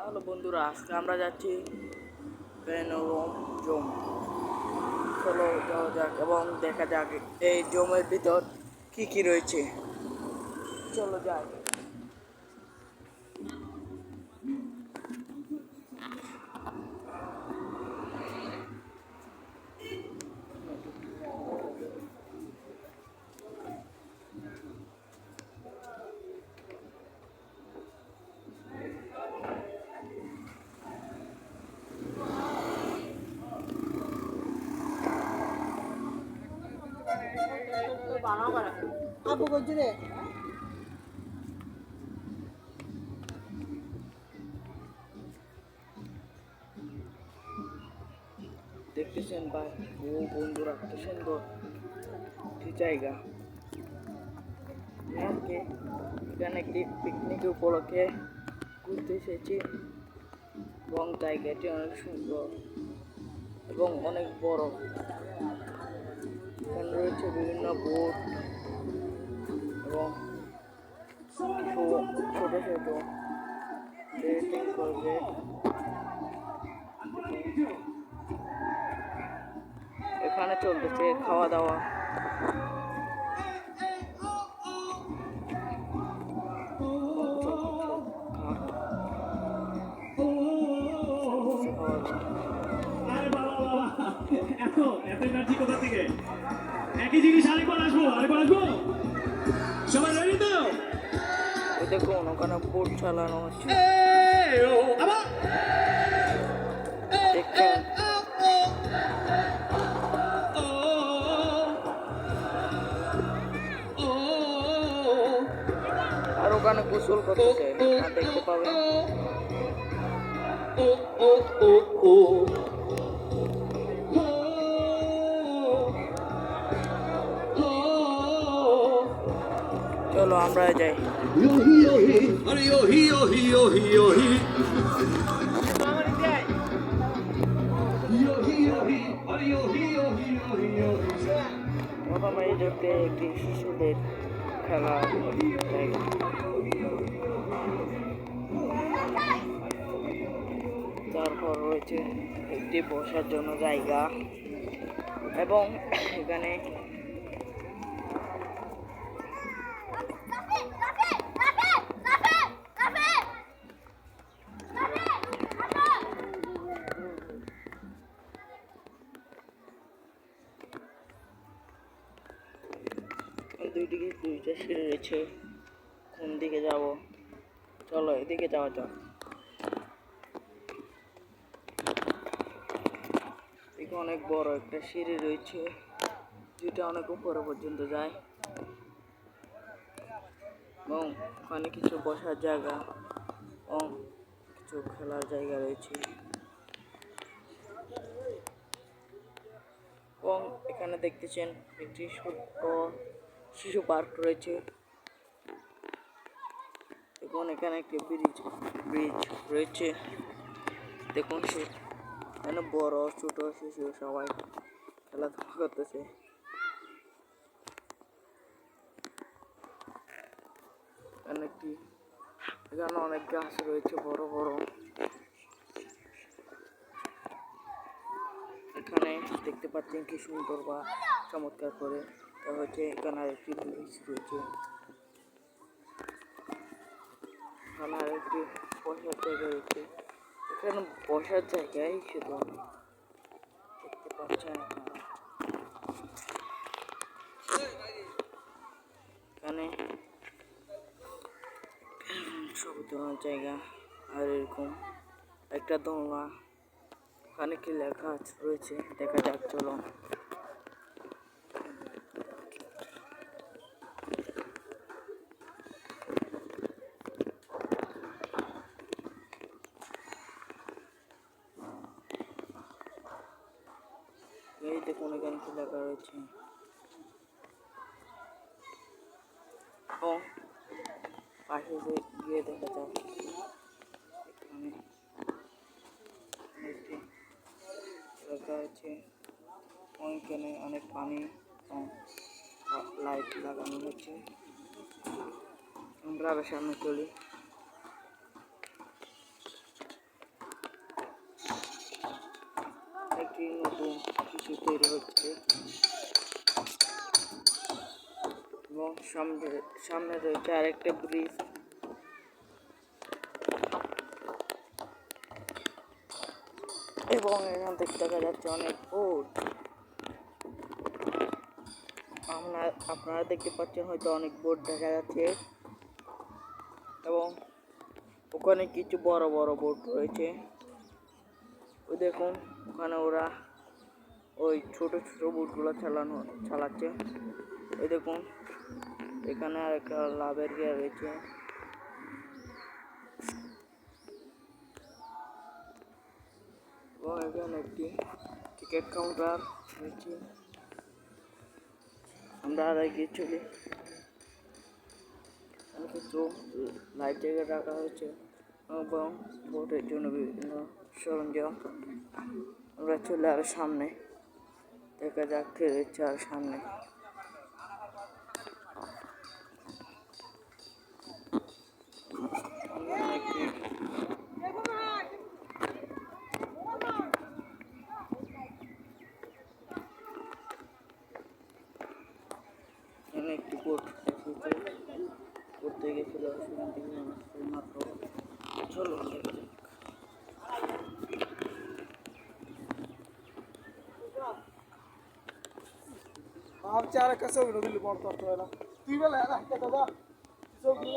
Hello বন্ধুরা, আজকে আমরা যাচ্ছি প্যানোরোম জোম। চলো যাওয়া যাক এবং দেখা যাক এই জমের ভিতর কি কি রয়েছে। চলো যাই। দেখতেছেন ভাই, ও বন্ধুরা কত সুন্দর একটি জায়গা। আজকে এখানে একটি পিকনিক উপলক্ষে ঘুরতে এসেছি এবং জায়গাটি অনেক সুন্দর এবং অনেক বড়। এখানে রয়েছে বিভিন্ন বোট এবং কিছু ছোট ছোট ডেটিং করবে। এখানে চলতেছে খাওয়া দাওয়া। এত এনার্জি কোথা থেকে? একই জিনিস আরেকবার আসবো সবাই রেডি তো? দেখুন ওখানে বোট চালানো হচ্ছে, দেখছেন। আর ওখানে গোসল করতেছে, দেখতে পাবেন। চলো আমরা যাই। প্রথমে দেখতে একটি শিশুদের খেলা জায়গা। তারপর রয়েছে একটি বসার জন্য জায়গা এবং এখানে দুইটা সিঁড়ি রয়েছে। কোন দিকে যাব? চলো এদিকে যাওয়া যাক। এখানে অনেক বড় একটা সিঁড়ি রয়েছে যেটা অনেক উপরে পর্যন্ত যায় এবং ওখানে কিছু বসার জায়গা এবং কিছু খেলার জায়গা রয়েছে এবং এখানে দেখতেছেন একটি ছোট্ট শিশু পার্ক রয়েছে এবং এখানে একটি ব্রিজ রয়েছে। দেখুন এখানে বড় ছোট শিশু সবাই খেলাধুলা করতেছে। এখানে অনেক গাছ রয়েছে বড় বড়। এখানে দেখতে পাচ্ছেন কি সুন্দর বা চমৎকার করে হচ্ছে। এখানে আরেকটি ব্রিজ রয়েছে, এখানে আরেকটি বসার জায়গা রয়েছে। এখানে বসার জায়গায় শুধু দেখতে পাচ্ছেন এখানে সব ধরনের জায়গা। আর এরকম একটা দোলনা, ওখানে কি লেখা রয়েছে দেখা যাক। চলো এই দেখুন এখানে কি লেখা রয়েছে এবং পাশে গিয়ে দেখা যাক। এখানে লেখা আছে ওইখানে অনেক পানি এবং লাইট লাগানো হচ্ছে। আমরা আবার সামনে চলি। নতুন কিছু তৈরি হচ্ছে এবং সামনে রয়েছে আরেকটা ব্রিজ এবং এখান থেকে দেখা যাচ্ছে অনেক বোট। আপনারা দেখতে পাচ্ছেন হয়তো অনেক বোট দেখা যাচ্ছে এবং ওখানে কিছু বড় বড় বোট রয়েছে। ওই দেখুন ওখানে ওরা ওই ছোট ছোট বোটগুলো চালাচ্ছে। ওই দেখুন এখানে আর একটা লাভের গিয়া রয়েছে এবং এখানে একটি টিকিট কাউন্টার রয়েছে। আমরা আর এগিয়ে চলি। কিছু লাইট জায়গা রাখা হয়েছে এবং বোটের জন্য বিভিন্ন সরঞ্জাম। আমরা চলে আর সামনে দেখা যাক কে রয়েছে আর সামনে। একটি বোট করতে গেছিল মাত্র চলো ভাবছি আর একটা ছবি দিলি বড় করতে হয় না তুই বলে রাখতে দাদা ছবি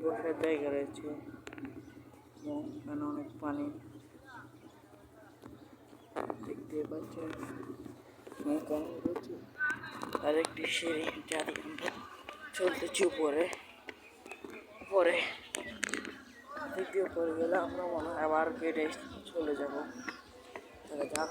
বসার জায়গা রয়েছে এবং এখানে অনেক পানি দেখতে পাচ্ছেন রয়েছে আর একটি সিঁড়ি যা দিয়ে আমরা চলতেছি উপরে উপরে দ্বিতীয় পরে গেলে আমরা মনে হয় আবার কেটে চলে যাবো। দেখা যাক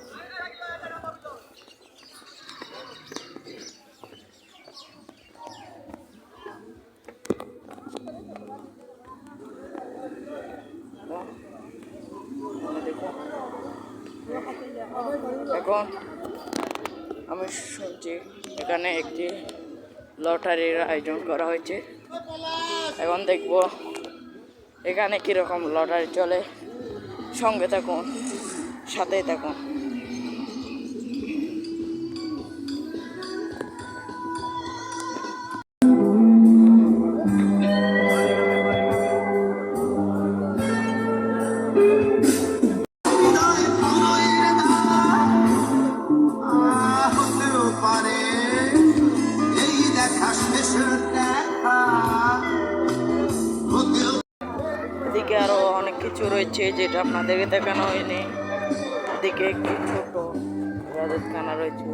দেখুন এখন আমি শুনছি এখানে একটি লটারির আয়োজন করা হয়েছে। এখন দেখব এখানে কীরকম লটারি চলে। সঙ্গে থাকুন, সাথেই থাকুন। এদিকে আরো অনেক কিছু রয়েছে যেটা আপনাদেরকে দেখানো হয়নি। এদিকে একটি ছোট রাজস্থানা রয়েছে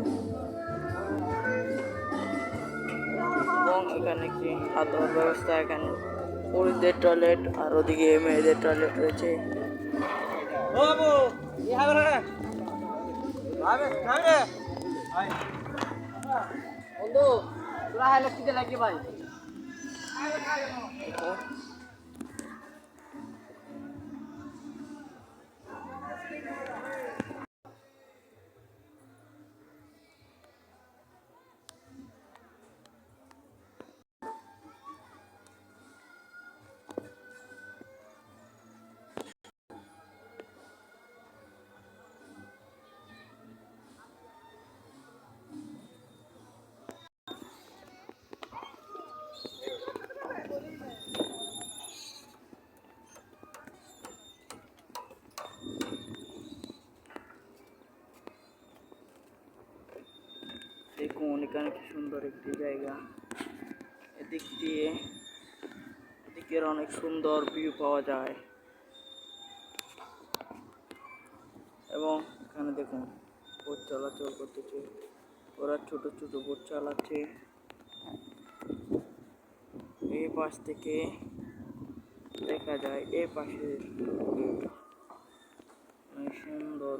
এবং এখানে একটি হাতের ব্যবস্থা, এখানে পুরুষদের টয়লেট আর ওদিকে মেয়েদের টয়লেট রয়েছে। দেখুন এখানে কি সুন্দর একটি জায়গা। এদিকের অনেক সুন্দর ভিউ পাওয়া যায় এবং এখানে দেখুন বোট চলাচল করতেছে। ওরা ছোট ছোট বোট চালাচ্ছে। এই পাশ থেকে দেখা যায় এই পাশে অনেক সুন্দর